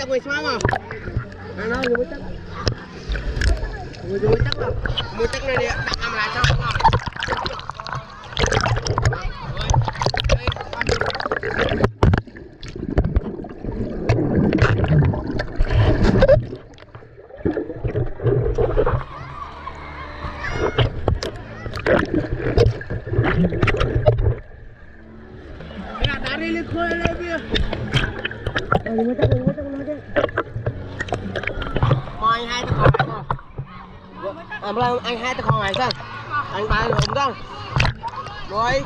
chắc người sao mà anh nói người chắc người chắc là người chắc này đi đặt làm lại sao không tarik lekor lagi. Lima tak lagi. Mai hai tao còn này không? Anh hai tao còn này sao? Anh ba hùng không? Rồi.